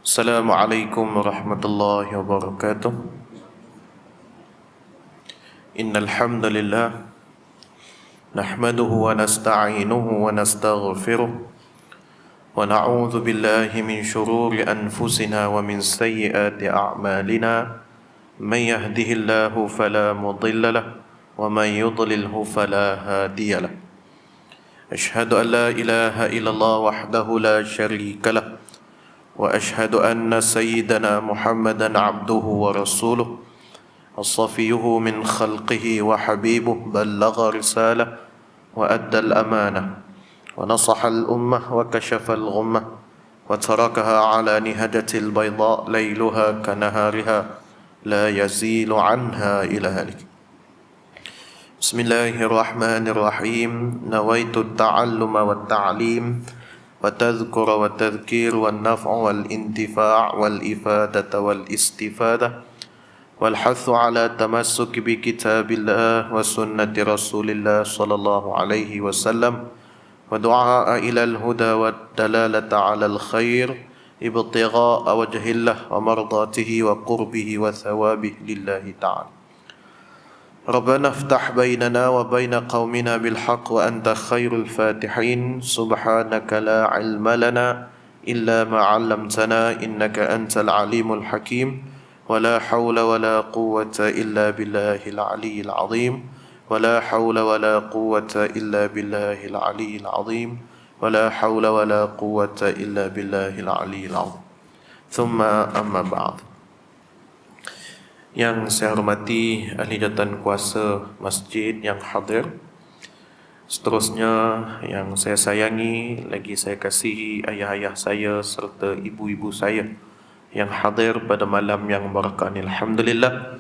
Assalamualaikum warahmatullahi wabarakatuh. Innal hamdalillah nahmaduhu wa nasta'inuhu wa nastaghfiruh wa na'udzu billahi min shururi anfusina wa min sayyiati a'malina. May yahdihillahu fala mudilla lahu wa may yudlilhu fala hadiya lahu. Ashhadu an la ilaha illallah wahdahu la syarika lahu وأشهد أن سيدنا محمدا عبده ورسوله الصفيه من خلقه وحبيبه بلغ رسالة وأدى الأمانة ونصح الأمة وكشف الغمة وتركها على نهجة البيضاء ليلها كنهارها لا يزيل عنها إلى هالك. بسم الله الرحمن الرحيم. نويت التعلم والتعليم وتذكر والتذكير والنفع والانتفاع والإفادة والاستفادة والحث على التمسك بكتاب الله وسنة رسول الله صلى الله عليه وسلم ودعاء إلى الهدى والدلالة على الخير ابتغاء وجه الله ومرضاته وقربه وثوابه لله تعالى. ربنا افتح بيننا وبين قومنا بالحق وأنت خير الفاتحين. سبحانك لا علم لنا إلا ما علمتنا إنك أنت العليم الحكيم. ولا حول ولا قوة إلا بالله العلي العظيم. ولا حول ولا قوة إلا بالله العلي العظيم. ولا حول ولا قوة إلا بالله العلي العظيم. ثم أما بعد. Yang saya hormati ahli jawatan kuasa masjid yang hadir, seterusnya yang saya sayangi lagi saya kasihi ayah-ayah saya serta ibu-ibu saya yang hadir pada malam yang barakah ini. Alhamdulillah,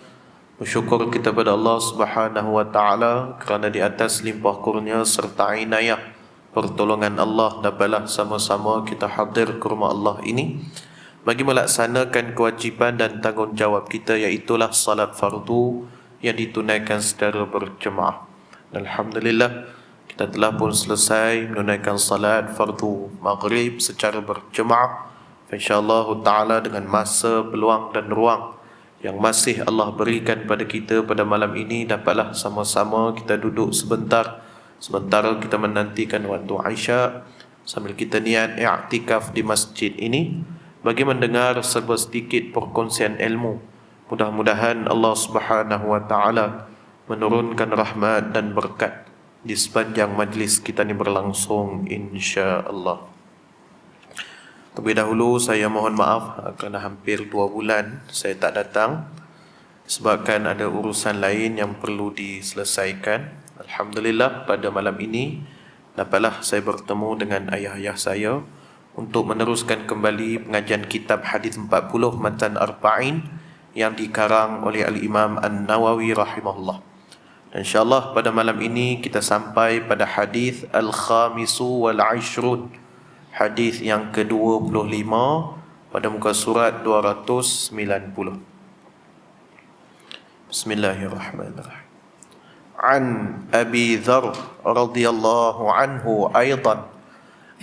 bersyukur kita pada Allah Subhanahu wa taala kerana di atas limpah kurnia serta inayah pertolongan Allah dapatlah sama-sama kita hadir ke rumah Allah ini bagi melaksanakan kewajipan dan tanggungjawab kita, iaitulah salat fardu yang ditunaikan secara berjemaah. Alhamdulillah, kita telah pun selesai menunaikan salat fardu maghrib secara berjemaah. InsyaAllah ta'ala dengan masa, peluang dan ruang yang masih Allah berikan pada kita pada malam ini, dapatlah sama-sama kita duduk sebentar sementara kita menantikan waktu Isya sambil kita niat i'tikaf di masjid ini bagi mendengar serba sedikit perkongsian ilmu. Mudah-mudahan Allah Subhanahu wa taala menurunkan rahmat dan berkat di sepanjang majlis kita ini berlangsung, insya-Allah. Terlebih dahulu saya mohon maaf kerana hampir 2 bulan saya tak datang sebabkan ada urusan lain yang perlu diselesaikan. Alhamdulillah, pada malam ini dapatlah saya bertemu dengan ayah-ayah saya untuk meneruskan kembali pengajian kitab hadis 40 Matan Arba'in yang dikarang oleh Al-Imam An-Nawawi rahimahullah. Dan insyaAllah pada malam ini kita sampai pada hadis Al-Khamisu wal-Ashrun, hadis yang ke-25 pada muka surat 290. Bismillahirrahmanirrahim. An Abi Dzar radhiyallahu anhu aidan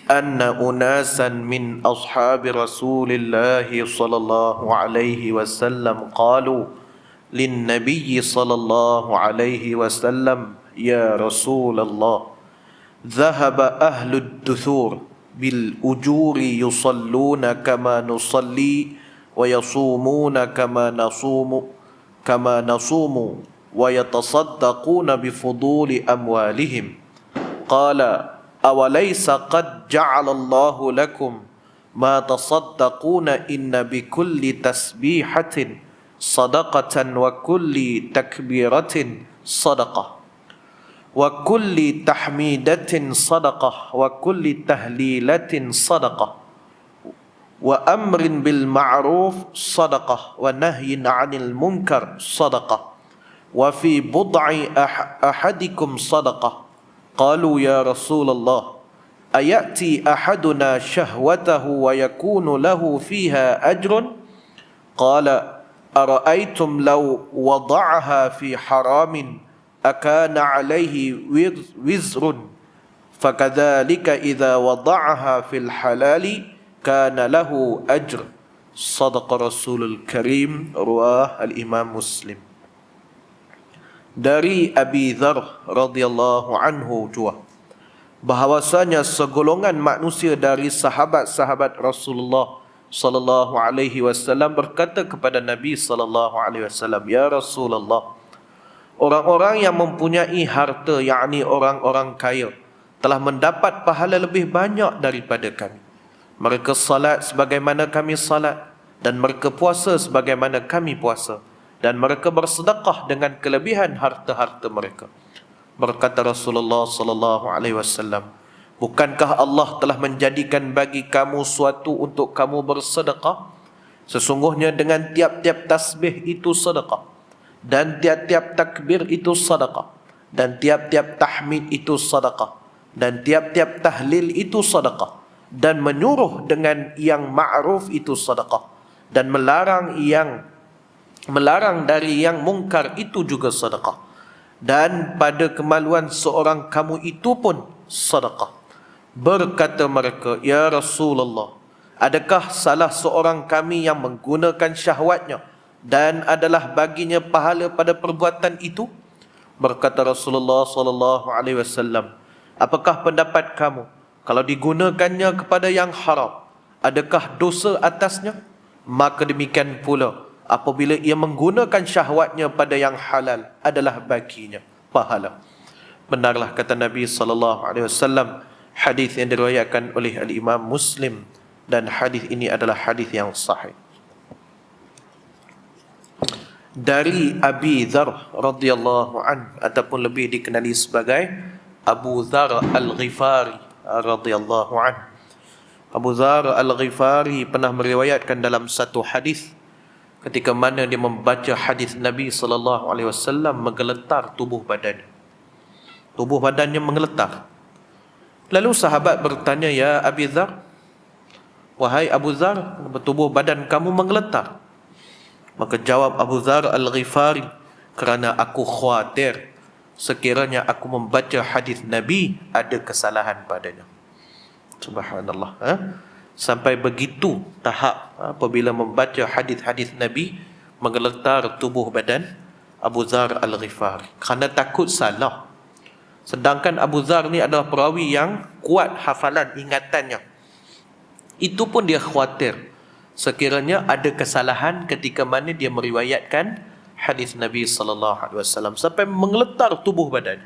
أن أناسا من أصحاب رسول الله صلى الله عليه وسلم قالوا للنبي صلى الله عليه وسلم يا رسول الله ذهب أهل الدثور بالأجور يصلون كما نصلي ويصومون كما نصوم ويتصدقون بفضول أموالهم. قال أوليس قد جعل الله لكم ما تصدقون إن بكل تسبيحة صدقة وكل تكبيرة صدقة وكل تحميدة صدقة وكل تهليلة صدقة وأمر بالمعروف صدقة ونهي عن المنكر صدقة وفي بضع أحدكم صدقة. قالوا يا رسول الله أيأتي أحدنا شهوته ويكون له فيها أجر؟ قال أرأيتم لو وضعها في حرام أكان عليه وزر؟ فكذلك إذا وضعها في الحلال كان له أجر. Sadaqa Rasulul Karim, ruah al-Imam Muslim. Dari Abi Dzar radhiyallahu anhu juga, bahawasanya segolongan manusia dari sahabat-sahabat Rasulullah sallallahu alaihi wasallam berkata kepada Nabi sallallahu alaihi wasallam, "Ya Rasulullah, orang-orang yang mempunyai harta, yakni orang-orang kaya, telah mendapat pahala lebih banyak daripada kami. Mereka salat sebagaimana kami salat, dan mereka puasa sebagaimana kami puasa, dan mereka bersedekah dengan kelebihan harta-harta mereka." Berkata Rasulullah sallallahu alaihi wasallam, "Bukankah Allah telah menjadikan bagi kamu suatu untuk kamu bersedekah? Sesungguhnya dengan tiap-tiap tasbih itu sedekah, dan tiap-tiap takbir itu sedekah, dan tiap-tiap tahmid itu sedekah, dan tiap-tiap tahlil itu sedekah, dan menyuruh dengan yang ma'ruf itu sedekah, dan melarang dari yang mungkar itu juga sedekah. Dan pada kemaluan seorang kamu itu pun sedekah." Berkata mereka, "Ya Rasulullah, adakah salah seorang kami yang menggunakan syahwatnya dan adalah baginya pahala pada perbuatan itu?" Berkata Rasulullah sallallahu alaihi wasallam, "Apakah pendapat kamu kalau digunakannya kepada yang haram, adakah dosa atasnya? Maka demikian pula apabila ia menggunakan syahwatnya pada yang halal, adalah baginya pahala." Benarlah kata Nabi sallallahu alaihi wasallam, hadis yang diriwayatkan oleh al-Imam Muslim, dan hadis ini adalah hadis yang sahih. Dari Abi Dzar radhiyallahu an, ataupun lebih dikenali sebagai Abu Dzar Al-Ghifari radhiyallahu an. Abu Dzar Al-Ghifari pernah meriwayatkan dalam satu hadis, ketika mana dia membaca hadis Nabi sallallahu alaihi wasallam, menggeletar tubuh badannya. Tubuh badannya menggeletar. Lalu sahabat bertanya, "Ya Abi Dzar, wahai Abu Dzar, tubuh badan kamu menggeletar?" Maka jawab Abu Dzar Al-Ghifari, "Kerana aku khawatir sekiranya aku membaca hadis Nabi ada kesalahan padanya." Subhanallah. Sampai begitu tahap apabila membaca hadis-hadis Nabi menggeletar tubuh badan Abu Dzar Al-Ghifari kerana takut salah. Sedangkan Abu Dzar ni adalah perawi yang kuat hafalan ingatannya. Itu pun dia khawatir sekiranya ada kesalahan ketika mana dia meriwayatkan hadis Nabi sallallahu alaihi wasallam sampai menggeletar tubuh badan.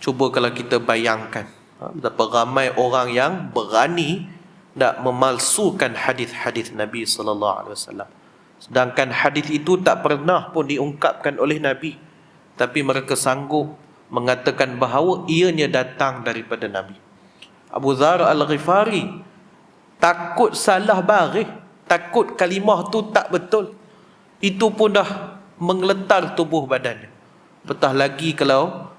Cuba kalau kita bayangkan betapa ramai orang yang berani nak memalsukan hadis-hadis Nabi sallallahu alaihi wasallam. Sedangkan hadis itu tak pernah pun diungkapkan oleh Nabi, tapi mereka sanggup mengatakan bahawa ianya datang daripada Nabi. Abu Dzar Al-Ghifari takut salah baris, takut kalimah tu tak betul. Itu pun dah menggeletar tubuh badannya. Apatah lagi kalau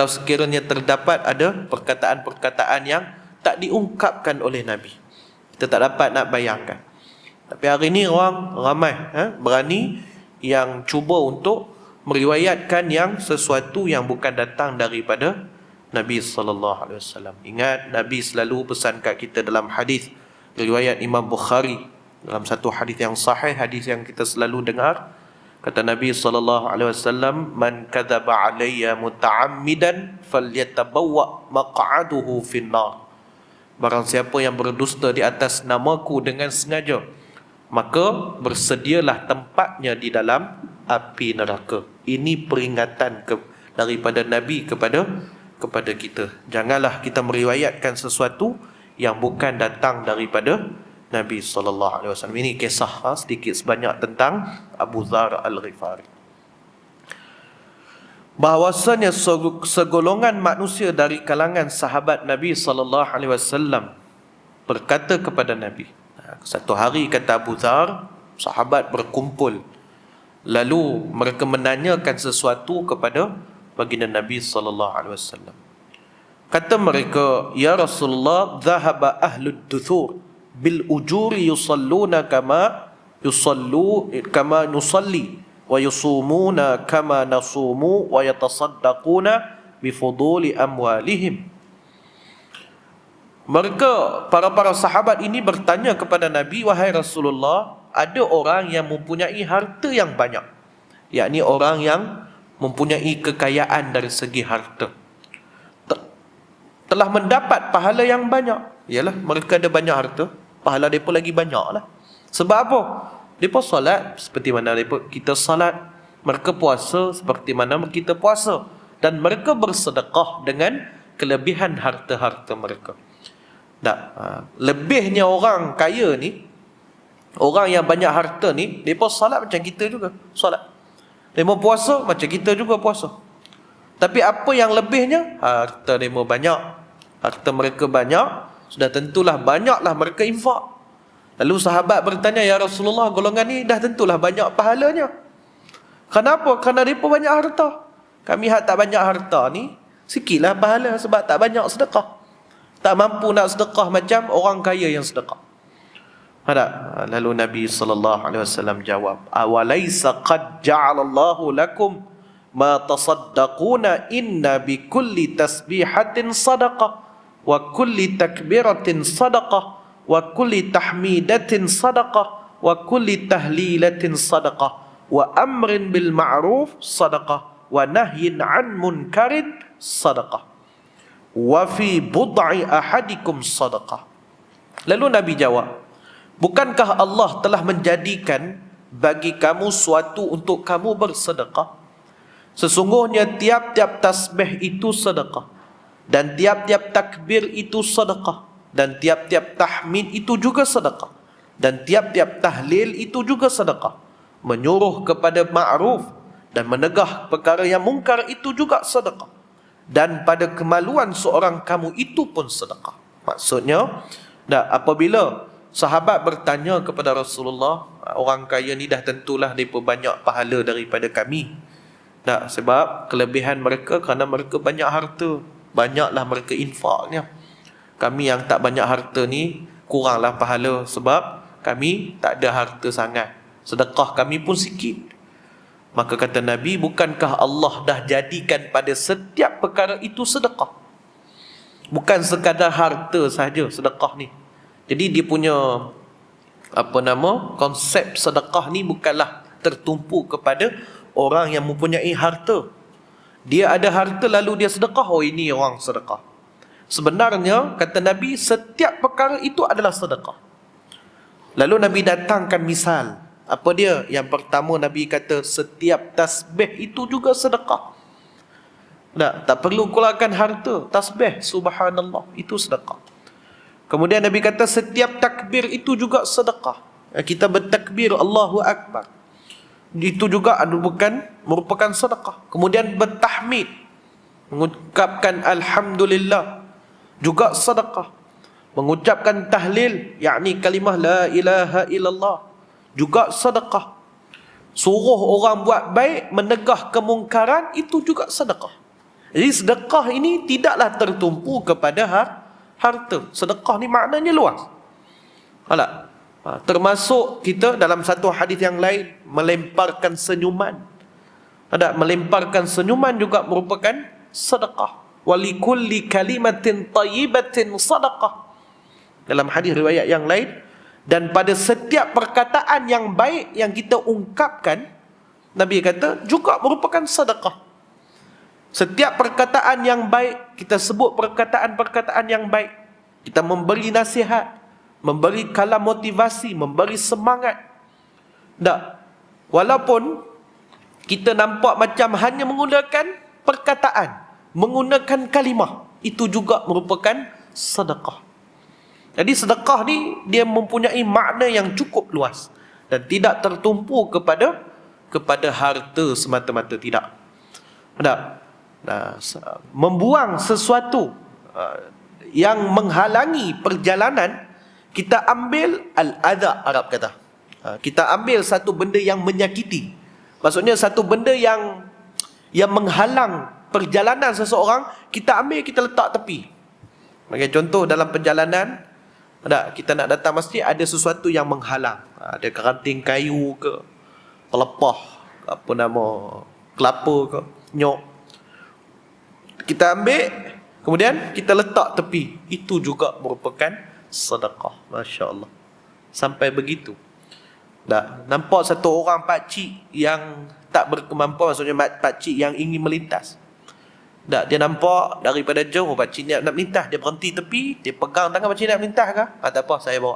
sekiranya terdapat ada perkataan-perkataan yang tak diungkapkan oleh Nabi. Kita tak dapat nak bayangkan. Tapi hari ini orang ramai berani yang cuba untuk meriwayatkan yang sesuatu yang bukan datang daripada Nabi sallallahu alaihi wasallam. Ingat, Nabi selalu pesan kat kita dalam hadis riwayat Imam Bukhari, dalam satu hadis yang sahih, hadis yang kita selalu dengar, kata Nabi sallallahu alaihi wasallam, "Man kadzaba alayya muta'ammidan falyatabawwa maq'aduhu fin-nar." Barang siapa yang berdusta di atas namaku dengan sengaja, maka bersedialah tempatnya di dalam api neraka. Ini peringatan daripada Nabi kepada kita. Janganlah kita meriwayatkan sesuatu yang bukan datang daripada Nabi sallallahu alaihi wasallam. Ini kisah sedikit sebanyak tentang Abu Dzar Al-Ghifari. Bahawasanya segolongan manusia dari kalangan sahabat Nabi sallallahu alaihi wasallam berkata kepada Nabi. Satu hari, kata Abu Dzar, sahabat berkumpul, lalu mereka menanyakan sesuatu kepada baginda Nabi sallallahu alaihi wasallam. Kata mereka, "Ya Rasulullah, dhahaba ahlud duthur bil ujuri yusalluna kama nusalli wa yusumuna kama nasumu wa yatasaddaquna bifuduli amwalihim." Mereka, para sahabat ini bertanya kepada Nabi, wahai Rasulullah, ada orang yang mempunyai harta yang banyak, yakni orang yang mempunyai kekayaan dari segi harta, telah mendapat pahala yang banyak. Yalah, mereka ada banyak harta, pahala mereka lagi banyak lah. Sebab apa? Mereka solat seperti mana kita solat, mereka puasa seperti mana kita puasa, dan mereka bersedekah dengan kelebihan harta-harta mereka. Lebihnya orang kaya ni, orang yang banyak harta ni, mereka solat macam kita juga solat, mereka puasa macam kita juga puasa. Tapi apa yang lebihnya? Harta mereka banyak, harta mereka banyak, sudah tentulah banyaklah mereka infak. Lalu sahabat bertanya, ya Rasulullah, golongan ni dah tentulah banyak pahalanya. Kenapa? Kerana mereka banyak harta. Kami tak banyak harta ni, sikitlah pahala sebab tak banyak sedekah. Tak mampu nak sedekah macam orang kaya yang sedekah. Lalu Nabi SAW jawab, awalaisa qad ja'alallahu lakum ma tasaddaquna inna bi kulli tasbihatin sadaqah wa kulli takbiratin sadaqah wa kulli tahmidatin sadaqah wa kulli tahlilatin sadaqah wa amrin bil ma'ruf sadaqah wa nahyin an munkarin sadaqah wa fi bud'i ahadikum sadaqah. Lalu Nabi jawab, bukankah Allah telah menjadikan bagi kamu suatu untuk kamu bersedekah? Sesungguhnya tiap-tiap tasbih itu sedekah, dan tiap-tiap takbir itu sedekah, dan tiap-tiap tahmid itu juga sedekah, dan tiap-tiap tahlil itu juga sedekah. Menyuruh kepada ma'ruf dan menegah perkara yang mungkar itu juga sedekah. Dan pada kemaluan seorang kamu itu pun sedekah. Maksudnya, apabila sahabat bertanya kepada Rasulullah, orang kaya ni dah tentulah mereka banyak pahala daripada kami. Sebab kelebihan mereka kerana mereka banyak harta, banyaklah mereka infaknya. Kami yang tak banyak harta ni kuranglah pahala sebab kami tak ada harta sangat, sedekah kami pun sikit. Maka kata Nabi, bukankah Allah dah jadikan pada setiap perkara itu sedekah? Bukan sekadar harta sahaja sedekah ni. Jadi dia punya konsep sedekah ni bukanlah tertumpu kepada orang yang mempunyai harta. Dia ada harta lalu dia sedekah, oh ini orang sedekah. Sebenarnya kata Nabi, setiap perkara itu adalah sedekah. Lalu Nabi datangkan misal. Apa dia? Yang pertama Nabi kata, setiap tasbih itu juga sedekah. Tak perlu keluarkan harta, tasbih subhanallah itu sedekah. Kemudian Nabi kata, setiap takbir itu juga sedekah. Kita bertakbir Allahu Akbar, itu juga merupakan sedekah. Kemudian bertahmid, mengucapkan alhamdulillah, juga sedekah. Mengucapkan tahlil, yakni kalimah la ilaha illallah, juga sedekah. Suruh orang buat baik, menegah kemungkaran, itu juga sedekah. Jadi sedekah ini tidaklah tertumpu kepada harta. Sedekah ni maknanya luas. Termasuk kita dalam satu hadis yang lain, melemparkan senyuman. Melemparkan senyuman juga merupakan sedekah. Walikulli kalimatin tayyibatin sedekah. Dalam hadis riwayat yang lain, dan pada setiap perkataan yang baik yang kita ungkapkan, Nabi kata, juga merupakan sedekah. Setiap perkataan yang baik, kita sebut perkataan-perkataan yang baik. Kita memberi nasihat, memberi kalam motivasi, memberi semangat. Walaupun kita nampak macam hanya menggunakan perkataan, menggunakan kalimah, itu juga merupakan sedekah. Jadi sedekah ni dia mempunyai makna yang cukup luas dan tidak tertumpu kepada harta semata-mata, tidak. Membuang sesuatu yang menghalangi perjalanan, kita ambil al-adha, Arab kata. Kita ambil satu benda yang menyakiti. Maksudnya satu benda yang menghalang perjalanan seseorang, kita ambil, kita letak tepi. Bagi contoh, dalam perjalanan, kita nak datang masjid, ada sesuatu yang menghalang. Ada keranting kayu ke, pelepah, kelapa ke, nyok. Kita ambil, Kemudian kita letak tepi. Itu juga merupakan sedekah. Masya Allah. Sampai begitu. Tak, nampak satu orang pakcik yang tak berkemampuan, maksudnya pakcik yang ingin melintas. Tak, dia nampak daripada jauh pakcik ni nak melintas, dia berhenti tepi, dia pegang tangan pakcik nak melintas ke? Tak apa, saya bawa.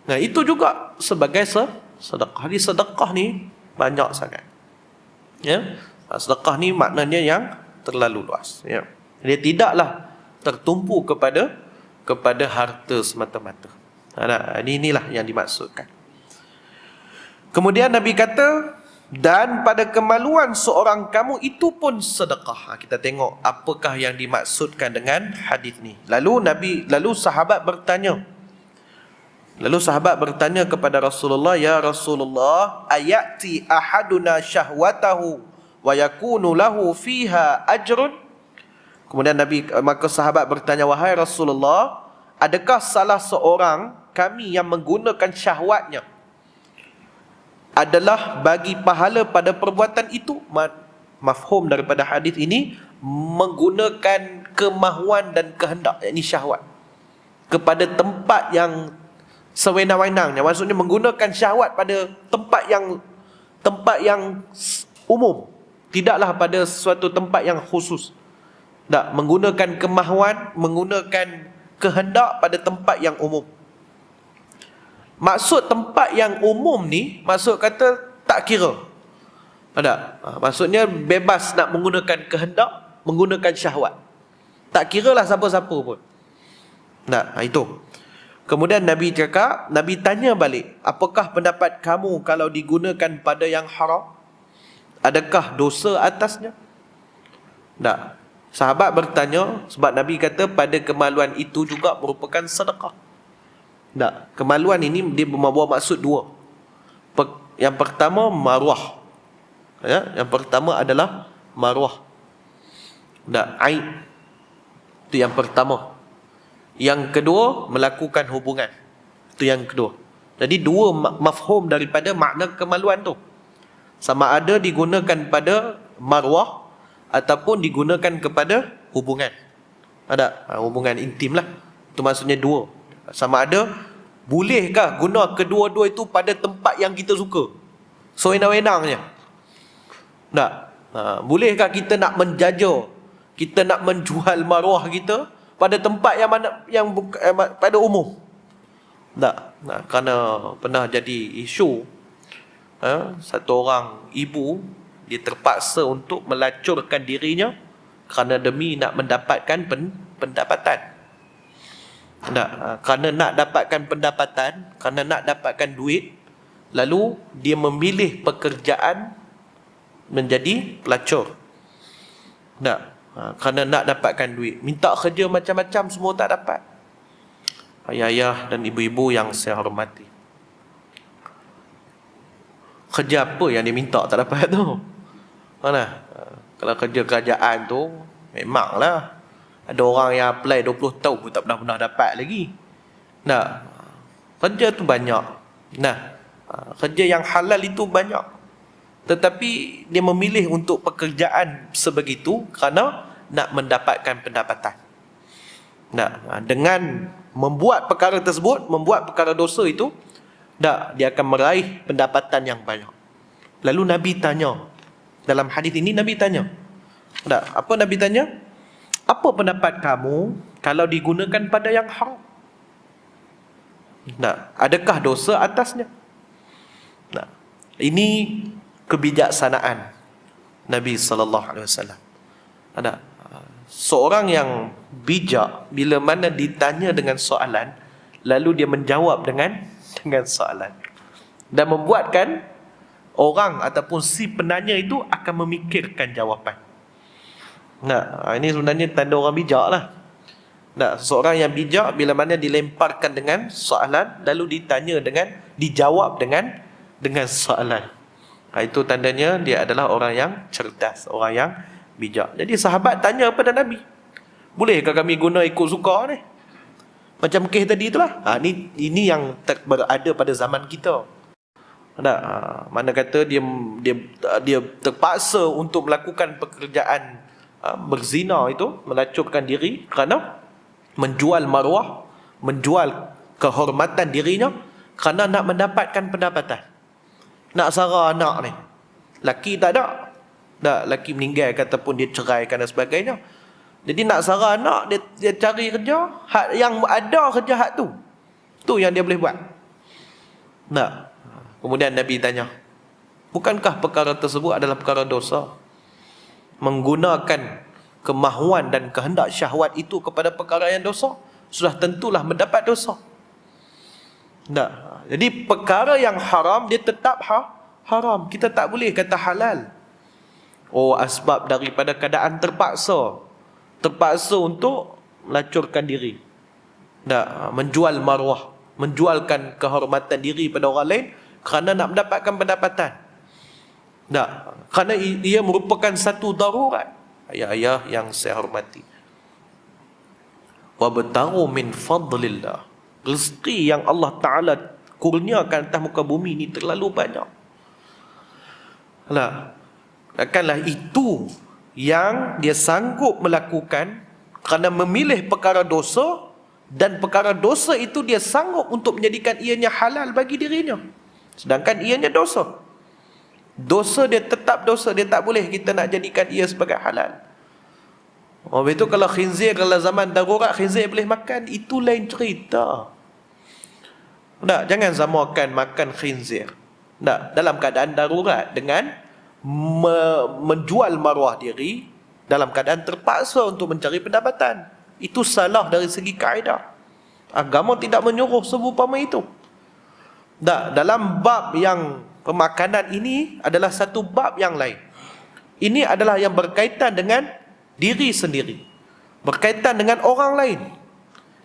Nah, itu juga sebagai sedekah. Jadi sedekah ni banyak sangat. Ya. Sedekah ni maknanya yang terlalu luas, ya. Dia tidaklah tertumpu kepada harta semata-mata. Inilah yang dimaksudkan. Kemudian Nabi kata, dan pada kemaluan seorang kamu itu pun sedekah. Kita tengok apakah yang dimaksudkan dengan hadis ni. Lalu sahabat bertanya kepada Rasulullah, ya Rasulullah, ayati ahaduna syahwatahu wa yakunu lahu fiha ajrun? Kemudian maka sahabat bertanya, wahai Rasulullah, adakah salah seorang kami yang menggunakan syahwatnya adalah bagi pahala pada perbuatan itu? Mafhum daripada hadis ini, menggunakan kemahuan dan kehendak, yakni syahwat, kepada tempat yang sewenang-wenangnya. Maksudnya menggunakan syahwat pada tempat yang umum, tidaklah pada suatu tempat yang khusus. Tak, menggunakan kemahuan, menggunakan kehendak pada tempat yang umum. Maksud tempat yang umum ni, maksud kata tak kira. Ada? Maksudnya bebas nak menggunakan kehendak, menggunakan syahwat. Tak kira lah siapa-siapa pun. Nah, itu. Kemudian Nabi tanya balik, apakah pendapat kamu kalau digunakan pada yang haram? Adakah dosa atasnya? Tak. Sahabat bertanya, sebab Nabi kata pada kemaluan itu juga merupakan sedekah. Tak. Kemaluan ini dia membawa maksud dua. Yang pertama maruah. Ya, yang pertama adalah maruah. Tak, aib. Itu yang pertama. Yang kedua, melakukan hubungan. Itu yang kedua. Jadi dua mafhum daripada makna kemaluan tu. Sama ada digunakan pada maruah ataupun digunakan kepada hubungan. Ada hubungan intim lah. Itu maksudnya dua. Sama ada bolehkah guna kedua-dua itu pada tempat yang kita suka, sewenang-wenangnya? Tak. Bolehkah kita nak menjaja, kita nak menjual maruah kita pada tempat yang pada umum? Tak. Kerana pernah jadi isu, satu orang ibu, dia terpaksa untuk melacurkan dirinya kerana demi nak mendapatkan pendapatan. Kerana nak dapatkan pendapatan, kerana nak dapatkan duit, lalu dia memilih pekerjaan menjadi pelacur. Kerana nak dapatkan duit, minta kerja macam-macam, semua tak dapat. Ayah-ayah dan ibu-ibu yang saya hormati, kerja apa yang dia minta tak dapat tu? Mana? Kalau kerja kerajaan tu, memanglah ada orang yang apply 20 tahun pun tak pernah dapat lagi. Kerja tu banyak. Kerja yang halal itu banyak. Tetapi dia memilih untuk pekerjaan sebegitu kerana nak mendapatkan pendapatan. Dengan membuat perkara tersebut, membuat perkara dosa itu, dia akan meraih pendapatan yang banyak. Lalu Nabi tanya, dalam hadis ini Nabi tanya, apa Nabi tanya? Apa pendapat kamu kalau digunakan pada yang haram? Adakah dosa atasnya? Ini kebijaksanaan Nabi SAW. Seorang yang bijak, bila mana ditanya dengan soalan, lalu dia menjawab dengan soalan, dan membuatkan orang ataupun si penanya itu akan memikirkan jawapan. Ini sebenarnya tanda orang bijak lah. Seorang yang bijak, bila mana dilemparkan dengan soalan, lalu dijawab dengan soalan, itu tandanya dia adalah orang yang cerdas, orang yang bijak. Jadi sahabat tanya kepada Nabi, bolehkah kami guna ikut suka ni? Macam kes tadi itulah. Ini yang berada pada zaman kita. Mana kata dia terpaksa untuk melakukan pekerjaan berzina itu, melacurkan diri kerana menjual maruah, menjual kehormatan dirinya kerana nak mendapatkan pendapatan, nak sara anak ni. Laki tak ada, laki meninggal ataupun dia ceraikan dan sebagainya. Jadi nak sara anak, dia cari kerja hak yang ada, kerja hak tu yang dia boleh buat. Kemudian Nabi tanya, bukankah perkara tersebut adalah perkara dosa? Menggunakan kemahuan dan kehendak syahwat itu kepada perkara yang dosa, sudah tentulah mendapat dosa. Jadi perkara yang haram dia tetap haram. Kita tak boleh kata halal. Asbab daripada keadaan terpaksa untuk melacurkan diri, menjual maruah, menjualkan kehormatan diri pada orang lain kerana nak mendapatkan pendapatan. Kerana ia merupakan satu darurat. Ayah-ayah yang saya hormati, wabtaghu min fadlillah, rezeki yang Allah Ta'ala kurniakan atas muka bumi ni terlalu banyak. Takkanlah itu yang dia sanggup melakukan kerana memilih perkara dosa, dan perkara dosa itu dia sanggup untuk menjadikan ianya halal bagi dirinya, sedangkan ianya dosa. Dosa dia tetap dosa, dia tak boleh kita nak jadikan ia sebagai halal. Itu kalau khinzir, kalau zaman darurat khinzir boleh makan, itu lain cerita. Jangan samakan makan khinzir dalam keadaan darurat dengan menjual maruah diri dalam keadaan terpaksa untuk mencari pendapatan. Itu salah dari segi kaedah. Agama tidak menyuruh serupa itu. Dalam bab yang pemakanan ini adalah satu bab yang lain. Ini adalah yang berkaitan dengan diri sendiri, berkaitan dengan orang lain.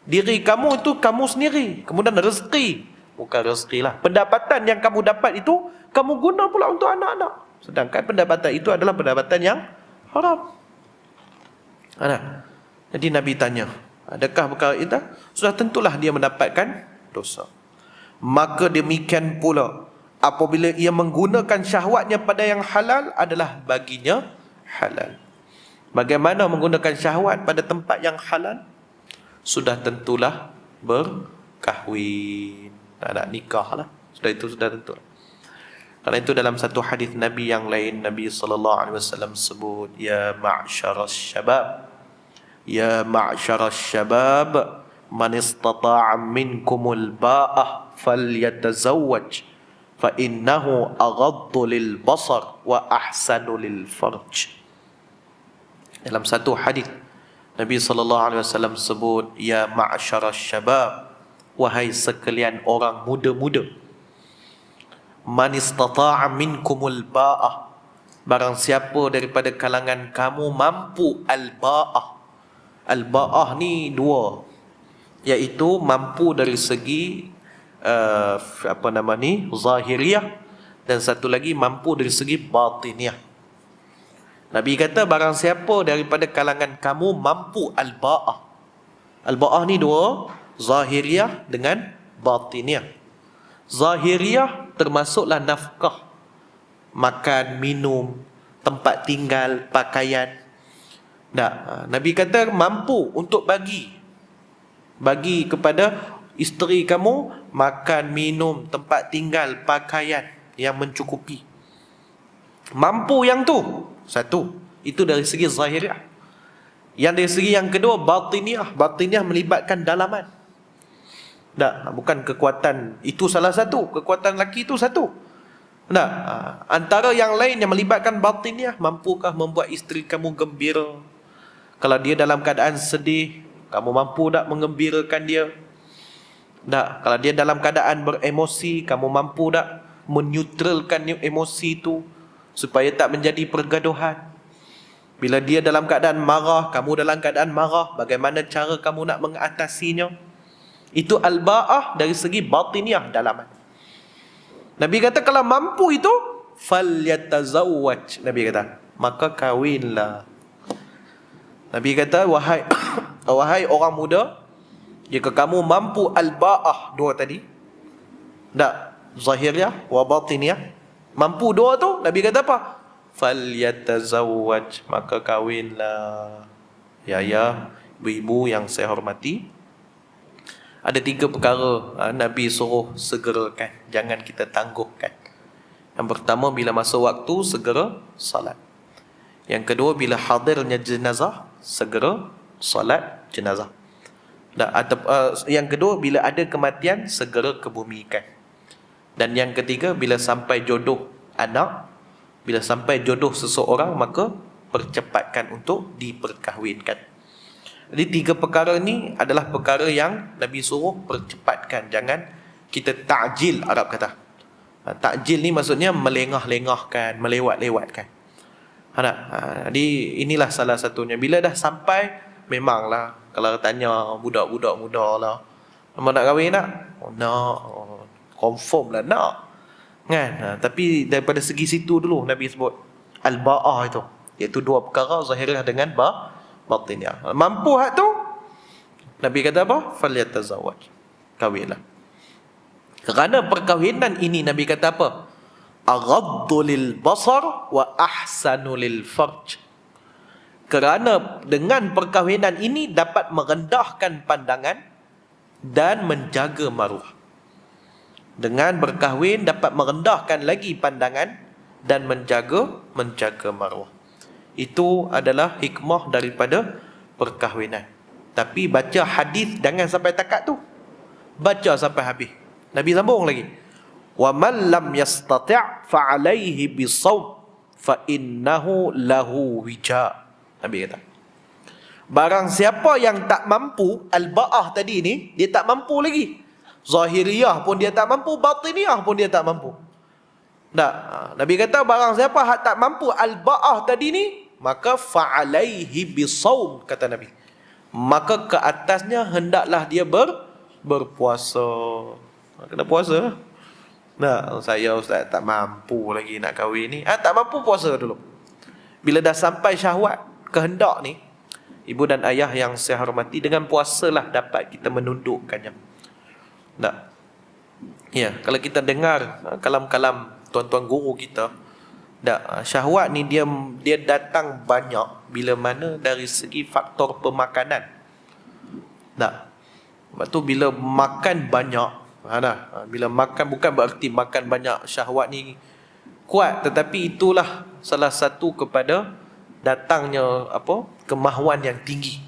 Diri kamu itu kamu sendiri. Kemudian rezeki, bukan rezeki lah, pendapatan yang kamu dapat itu kamu guna pula untuk anak-anak, sedangkan pendapatan itu adalah pendapatan yang haram. Jadi Nabi tanya, adakah perkara itu? Sudah tentulah dia mendapatkan dosa. Maka demikian pula apabila ia menggunakan syahwatnya pada yang halal, adalah baginya halal. Bagaimana menggunakan syahwat pada tempat yang halal? Sudah tentulah berkahwin, nak nikah lah. Sudah tentu. Karena itu dalam satu hadis Nabi yang lain, Nabi SAW sebut, Ya ma'syaras syabab, man istata'a minkumul ba'ah falyatazawwaj, fa innahu aghaddu lil basar wa ahsanu lil farj. Dalam satu hadis Nabi SAW sebut, Ya ma'syaras syabab, wahai sekalian orang muda-muda, man istata'a minkumul ba'ah, barang siapa daripada kalangan kamu mampu al-ba'ah. Al-ba'ah ni dua, iaitu mampu dari segi zahiriyah, dan satu lagi mampu dari segi batiniyah. Nabi kata barang siapa daripada kalangan kamu mampu al-ba'ah. Al-ba'ah ni dua, zahiriyah dengan batiniyah. Zahiriyah termasuklah nafkah, makan, minum, tempat tinggal, pakaian. Nabi kata mampu untuk bagi kepada isteri kamu makan, minum, tempat tinggal, pakaian yang mencukupi. Mampu yang tu satu, itu dari segi zahiriyah. Yang dari segi yang kedua batiniyah. Batiniyah melibatkan dalaman. Bukan kekuatan, itu salah satu, kekuatan lelaki itu satu. Antara yang lain yang melibatkan batiniyah, mampukah membuat isteri kamu gembira? Kalau dia dalam keadaan sedih, kamu mampu tak menggembirakan dia? Kalau dia dalam keadaan beremosi, kamu mampu tak menyutralkan emosi itu supaya tak menjadi pergaduhan? Bila dia dalam keadaan marah, kamu dalam keadaan marah, bagaimana cara kamu nak mengatasinya? Itu al-ba'ah dari segi batiniyah, dalaman. Nabi kata kalau mampu itu, falyatazawwaj. Nabi kata, maka kahwinlah. Nabi kata, wahai orang muda, jika kamu mampu al-ba'ah, dua tadi, zahiriyah wa batiniyah, mampu dua tu, Nabi kata apa? Falyatazawwaj, maka kahwinlah. Ya, ibu-ibu yang saya hormati, ada 3 perkara Nabi suruh segerakan, jangan kita tangguhkan. Yang pertama, bila masa waktu, segera salat. Yang kedua, bila hadirnya jenazah, segera salat jenazah. Yang kedua, bila ada kematian, segera kebumikan. Dan yang ketiga, bila sampai jodoh anak, bila sampai jodoh seseorang, maka percepatkan untuk diperkahwinkan. Jadi 3 perkara ni adalah perkara yang Nabi suruh percepatkan. Jangan kita ta'jil, Arab kata. Ta'jil ni maksudnya melengah-lengahkan, melewat-lewatkan. Jadi inilah salah satunya. Bila dah sampai, memanglah kalau tanya budak-budak muda lah, "Kamu nak kahwin tak?" "Oh, nak." "Oh, confirm lah nak." Kan? Tapi daripada segi situ dulu Nabi sebut al-ba'ah itu, iaitu 2 perkara, zahirah dengan batiniyah. Mampu hak tu, Nabi kata apa? Falyatazawwaj, kahwinlah. Kerana perkahwinan ini Nabi kata apa? Aghaddu lil basar wa ahsanu lil farj. Kerana dengan perkahwinan ini dapat merendahkan pandangan dan menjaga maruah. Dengan berkahwin dapat merendahkan lagi pandangan dan menjaga maruah. Itu adalah hikmah daripada perkahwinan. Tapi baca hadis jangan sampai takat tu. Baca sampai habis. Nabi sambung lagi. Wa man lam yastati' fa alaihi bisawm fa innahu lahu wija. Nabi kata, barang siapa yang tak mampu, al-ba'ah tadi ni, dia tak mampu lagi. Zahiriyah pun dia tak mampu, batiniyah pun dia tak mampu. Nabi kata barang siapa yang tak mampu al-ba'ah tadi ni, maka fa'alaihi bisawm, kata Nabi. Maka ke atasnya hendaklah dia berpuasa. Kena puasa. Saya ustaz tak mampu lagi nak kahwin ni. Tak mampu, puasa dulu. Bila dah sampai syahwat, kehendak ni, ibu dan ayah yang saya hormati, dengan puasalah dapat kita menundukkannya. Ya, kalau kita dengar kalam-kalam tuan-tuan guru kita, syahwat ni dia datang banyak bila mana dari segi faktor pemakanan. Sebab tu bila makan banyak, bila makan bukan berarti makan banyak syahwat ni kuat, tetapi itulah salah satu kepada datangnya kemahuan yang tinggi.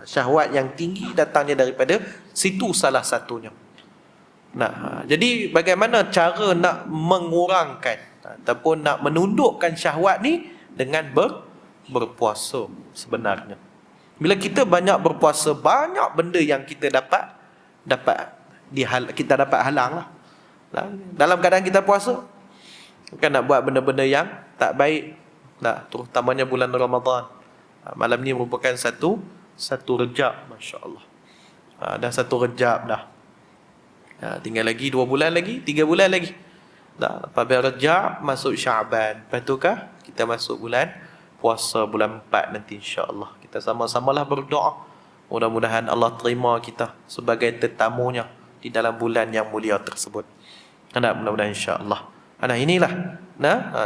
Syahwat yang tinggi datangnya daripada situ salah satunya. Jadi bagaimana cara nak mengurangkan ataupun nak menundukkan syahwat ni? Dengan berpuasa sebenarnya. Bila kita banyak berpuasa, banyak benda yang kita kita dapat halang lah. Dalam keadaan kita puasa, bukan nak buat benda-benda yang tak baik. Terutamanya bulan Ramadan. Malam ni merupakan satu Rejab, masya-Allah. Dah 1 Rejab dah. Tinggal lagi 2 bulan lagi, 3 bulan lagi. Apabila Rejab masuk Syaban, lepas tu kita masuk bulan puasa, bulan 4 nanti, insya-Allah. Kita sama-samalah berdoa, mudah-mudahan Allah terima kita sebagai tetamunya di dalam bulan yang mulia tersebut. Mudah-mudahan insya-Allah. Inilah.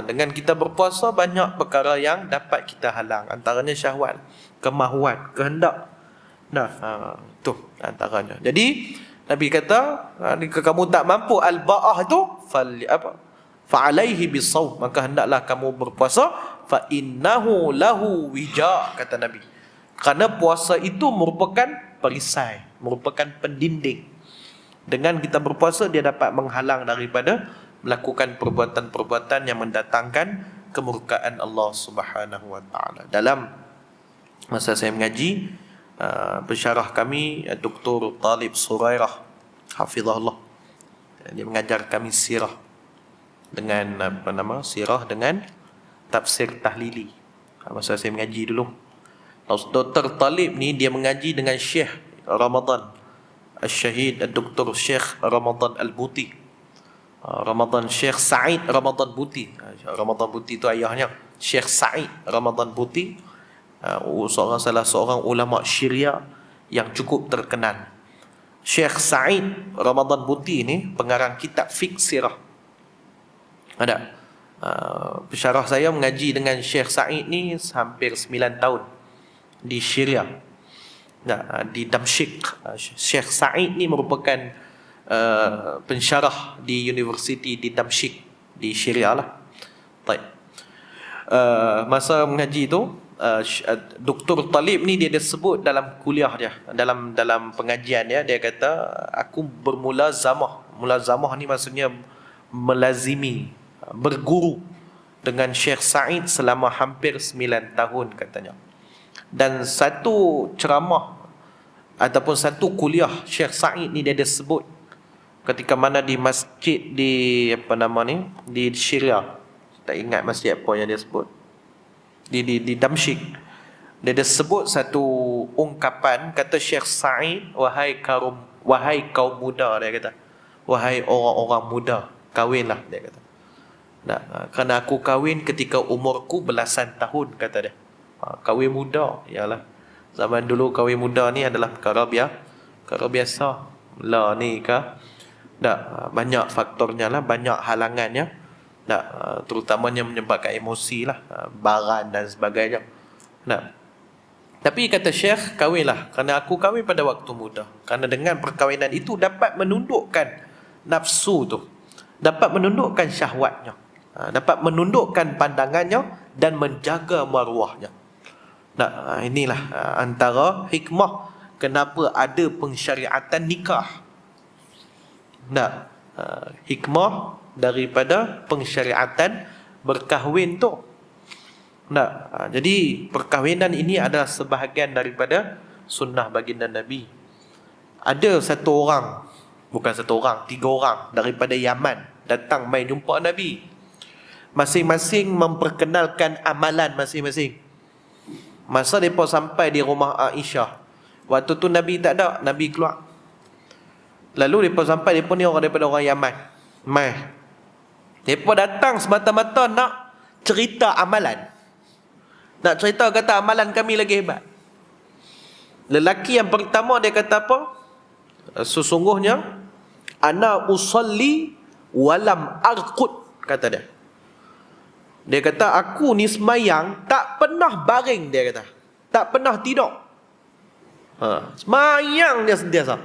Dengan kita berpuasa, banyak perkara yang dapat kita halang. Antaranya syahwat, kemahuan, kehendak. Tu antaranya. Jadi Nabi kata, jika kamu tak mampu al-ba'ah tu, fa'alaihi bisawm, maka hendaklah kamu berpuasa, fa innahu lahu wija, kata Nabi. Kerana puasa itu merupakan perisai, merupakan pendinding. Dengan kita berpuasa, dia dapat menghalang daripada melakukan perbuatan-perbuatan yang mendatangkan kemurkaan Allah Subhanahu wa taala. Dalam masa saya mengaji, pensyarah kami Dr. Talib Surairah, hafizahullah, dia mengajar kami sirah dengan sirah dengan tafsir tahlili. Masa saya mengaji dulu, Dr. Talib ni dia mengaji dengan Syekh Ramadan Al-Syahid, Dr. Syekh Ramadan Al-Buti, Syekh Sa'id Ramadan Buti. Ramadan Buti itu ayahnya Syekh Sa'id Ramadan Buti, salah seorang ulama Syria yang cukup terkenal. Syekh Sa'id Ramadan Buti ini pengarang kitab fiqh sirah. Pensyarah saya mengaji dengan Syekh Said ni hampir 9 tahun di Syria. Di Damsyik. Syekh Said ni merupakan pensyarah di universiti di Damsyik di Syria lah. Baik. Masa mengaji tu Dr. Talib ni dia sebut dalam kuliah dia, dalam pengajian dia kata aku mulazamah ni maksudnya melazimi, berguru dengan Syekh Said selama hampir 9 tahun katanya. Dan satu ceramah ataupun satu kuliah Syekh Said ni dia sebut ketika mana di masjid di di Syria, tak ingat masjid apa yang dia sebut, di Damsyik. Dia sebut satu ungkapan, kata Syekh Said, wahai kaum muda, dia kata, wahai orang-orang muda, kahwinlah, dia kata. Kerana aku kahwin ketika umurku belasan tahun, kata dia. Kahwin muda, ialah zaman dulu kahwin muda ni adalah perkara biasa. Lah ni banyak faktornya lah, banyak halangannya. Terutamanya menyebabkan emosi lah, baran dan sebagainya. Tapi kata Syekh, kahwinlah, kerana aku kahwin pada waktu muda. Kerana dengan perkahwinan itu dapat menundukkan nafsu tu, dapat menundukkan syahwatnya, dapat menundukkan pandangannya dan menjaga maruahnya. Inilah antara hikmah kenapa ada pensyariatan nikah. Hikmah daripada pensyariatan berkahwin tu. Jadi perkahwinan ini adalah sebahagian daripada sunnah baginda Nabi. Ada tiga orang daripada Yaman datang mai jumpa Nabi. Masing-masing memperkenalkan amalan masing-masing. Masa mereka sampai di rumah Aisyah, waktu tu Nabi tak ada, Nabi keluar. Lalu mereka sampai, mereka ni orang daripada orang Yaman. Mereka datang semata-mata nak cerita amalan. Nak cerita kata amalan kami lagi hebat. Lelaki yang pertama dia kata apa? Sesungguhnya ana usalli walam arqud, kata dia. Dia kata aku ni semayang tak pernah baring, dia kata. Tak pernah tidur. Semayang dia sentiasa.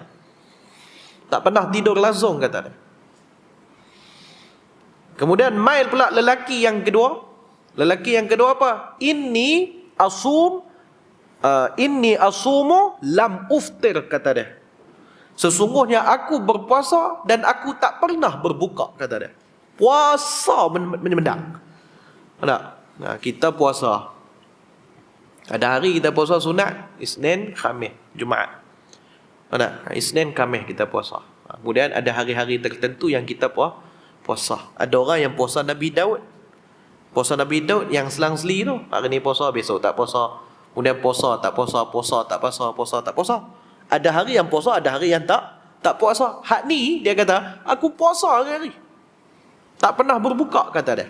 Tak pernah tidur langsung, kata dia. Kemudian mail pula lelaki yang kedua. Lelaki yang kedua apa? Inni asumu lam uftir, kata dia. Sesungguhnya aku berpuasa dan aku tak pernah berbuka, kata dia. Puasa menendang. Kita puasa. Ada hari kita puasa sunat, Isnin, Khamis, Jumaat. Isnin, Khamis kita puasa. Kemudian ada hari-hari tertentu yang kita puasa. Ada orang yang puasa Nabi Daud. Puasa Nabi Daud yang selang-seli tu. Hari ni puasa, besok tak puasa. Kemudian puasa, tak puasa, puasa, tak puasa, puasa, tak puasa. Ada hari yang puasa, ada hari yang tak puasa. Hak ni, dia kata, aku puasa hari-hari. Tak pernah berbuka, kata dia.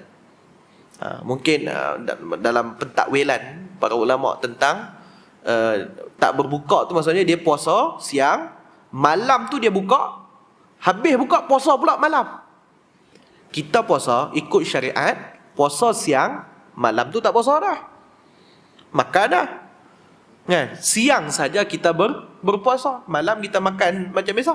Mungkin dalam pentakwilan para ulama tentang tak berbuka tu maksudnya dia puasa siang, malam tu dia buka, habis buka puasa pula malam. Kita puasa ikut syariat, puasa siang, malam tu tak puasa dah, makan dah. Siang saja kita berpuasa, malam kita makan macam biasa.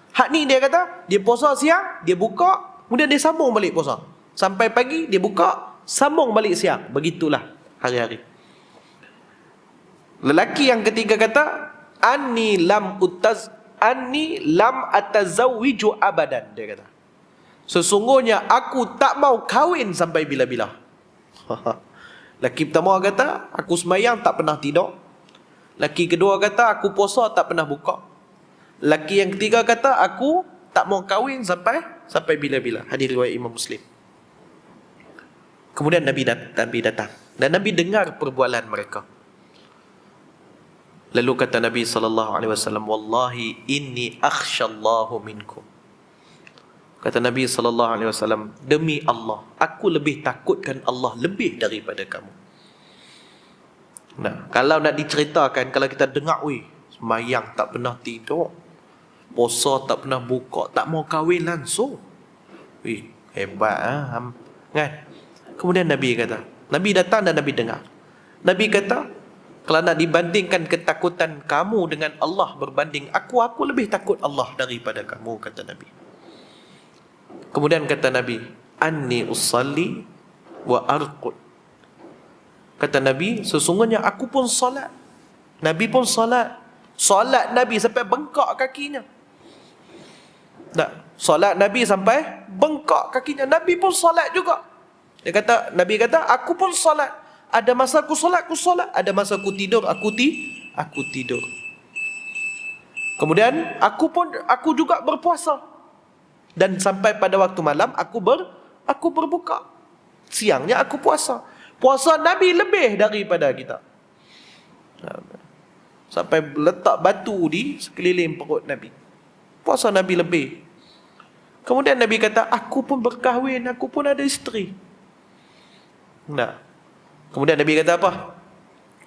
Hak ni dia kata, dia puasa siang, dia buka, kemudian dia sambung balik puasa. Sampai pagi dia buka, sambung balik siang. Begitulah hari-hari. Lelaki yang ketiga kata, Anni lam atazawwiju abadan, dia kata. Sesungguhnya aku tak mau kahwin sampai bila-bila. Lelaki pertama kata, aku semayang tak pernah tidur. Lelaki kedua kata, aku puasa tak pernah buka. Lelaki yang ketiga kata, aku tak mau kahwin sampai bila-bila. Hadis riwayat Imam Muslim. Kemudian Nabi datang dan Nabi dengar perbualan mereka. Lalu kata Nabi SAW, wallahi inni akhshallahu minkum. Kata Nabi SAW, demi Allah, aku lebih takutkan Allah lebih daripada kamu. Kalau nak diceritakan, kalau kita dengar, semayang tak pernah tidur, puasa tak pernah buka, tak mau kahwin langsung. Hebat. Kan? Kemudian Nabi kata, Nabi datang dan Nabi dengar. Nabi kata, kalau nak dibandingkan ketakutan kamu dengan Allah berbanding aku lebih takut Allah daripada kamu, kata Nabi. Kemudian kata Nabi, anni usalli wa arqud. Kata Nabi, sesungguhnya aku pun salat. Nabi pun salat. Salat Nabi sampai bengkak kakinya. Tak, salat Nabi sampai bengkak kakinya. Nabi pun salat juga. Nabi kata, aku pun salat. Ada masa aku salat, ada masa aku tidur, aku tidur. Kemudian aku juga berpuasa. Dan sampai pada waktu malam aku berbuka. Siangnya aku puasa. Puasa Nabi lebih daripada kita. Sampai letak batu di sekeliling perut Nabi. Puasa Nabi lebih. Kemudian Nabi kata, aku pun berkahwin, aku pun ada isteri. Nah. Kemudian Nabi kata apa?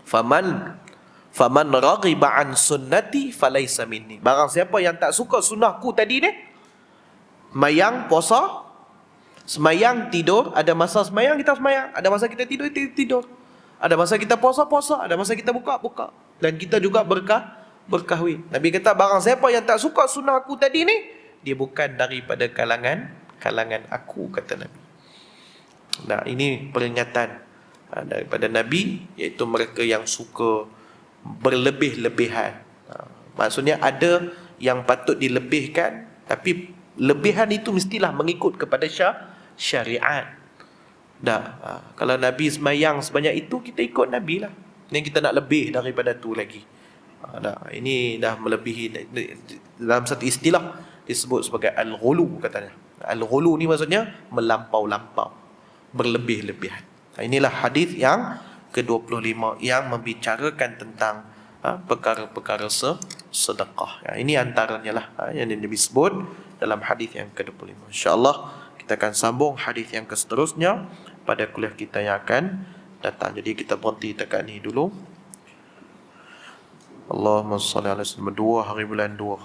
Faman raghiba an sunnati falaysa minni. Barang siapa yang tak suka sunnahku tadi ni, semayang, puasa, semayang, tidur, ada masa semayang kita semayang, ada masa kita tidur. Ada masa kita puasa, ada masa kita buka. Dan kita juga berkahwin. Nabi kata, barang siapa yang tak suka sunnahku tadi ni, dia bukan daripada kalangan aku, kata Nabi. Nah, ini peringatan daripada Nabi, iaitu mereka yang suka berlebih-lebihan. Maksudnya ada yang patut dilebihkan, tapi lebihan itu mestilah mengikut kepada syariat. Kalau Nabi semayang sebanyak itu, kita ikut Nabi lah. Ini kita nak lebih daripada tu lagi. Ini dah melebihi. Dalam satu istilah disebut sebagai al-ghulu, katanya. Al-ghulu ni maksudnya melampau-lampau, berlebih-lebihan. Inilah hadis yang ke-25 yang membicarakan tentang perkara-perkara sedekah. Ini antaranya lah yang disebut dalam hadis yang ke-25. InsyaAllah kita akan sambung hadis yang seterusnya pada kuliah kita yang akan datang. Jadi kita berhenti dekat ni dulu. Allahumma salli ala sayyidina 2 hari bulan 2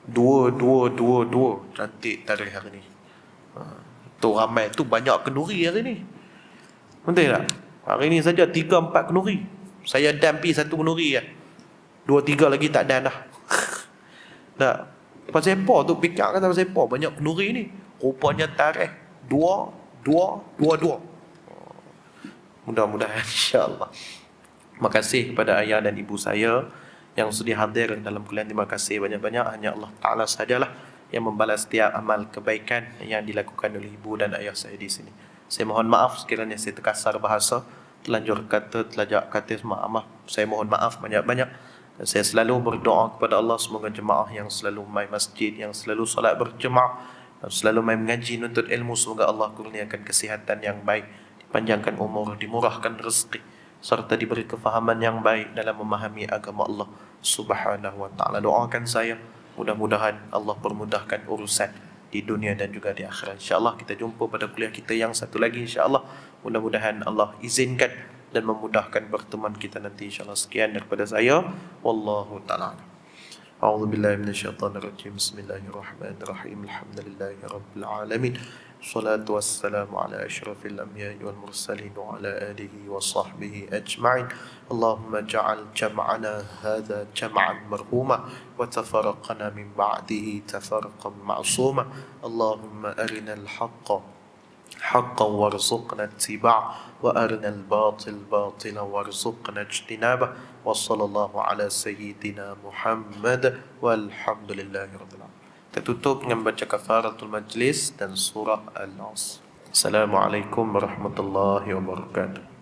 22. Dua cantik tarikh hari ni. Tu ramai tu, banyak kenduri hari ni. Betul tak? Hari ni saja 3-4 kenduri. Saya dan pergi 1 kenduri kan. 2-3 lagi tak dan dah. Tak. Pasal apa tu pikir kata pasal apa banyak kenduri ni. Rupanya tarikh 2. Mudah-mudahan insya-Allah. Terima kasih kepada ayah dan ibu saya yang sudah hadir dalam kuliah. Terima kasih banyak-banyak. Hanya Allah Ta'ala sajalah yang membalas setiap amal kebaikan yang dilakukan oleh ibu dan ayah saya di sini. Saya mohon maaf sekiranya saya terkasar bahasa, terlanjur kata, terlajak kata, maaf. Saya mohon maaf banyak-banyak. Dan saya selalu berdoa kepada Allah, semoga jemaah yang selalu mai masjid, yang selalu solat berjemaah, yang selalu mai mengaji, nuntut ilmu, semoga Allah kurniakan kesihatan yang baik, dipanjangkan umur, dimurahkan rezeki, serta diberi kefahaman yang baik dalam memahami agama Allah Subhanahu wa ta'ala. Doakan saya, mudah-mudahan Allah permudahkan urusan di dunia dan juga di akhirat. InsyaAllah kita jumpa pada kuliah kita yang satu lagi, insyaAllah. Mudah-mudahan Allah izinkan dan memudahkan pertemuan kita nanti, insyaAllah. Sekian daripada saya. Wallahu ta'ala. A'udzu billahi minasyaitonir rajim. Bismillahirrahmanirrahim. Alhamdulillahi rabbil alamin. Salatu wassalamu ala asyrafil anbiya'i wal mursalin wa ala alihi wa sahbihi ajma'in. Allahumma ja'al jam'ana hadha jam'an marhuma wa tafarraqana min ba'dihi tafarraqan ma'suma. Allahumma arina al-haqqa haqqan warzuqna ittiba'ah wa arina al-batil batilan warzuqna ijtinabah. Wa sallallahu ala sayyidina Muhammad walhamdulillahi rabbil alamin. Kita tutup dengan baca kafaratul majlis dan surah Al-Nas. Assalamualaikum warahmatullahi wabarakatuh.